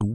2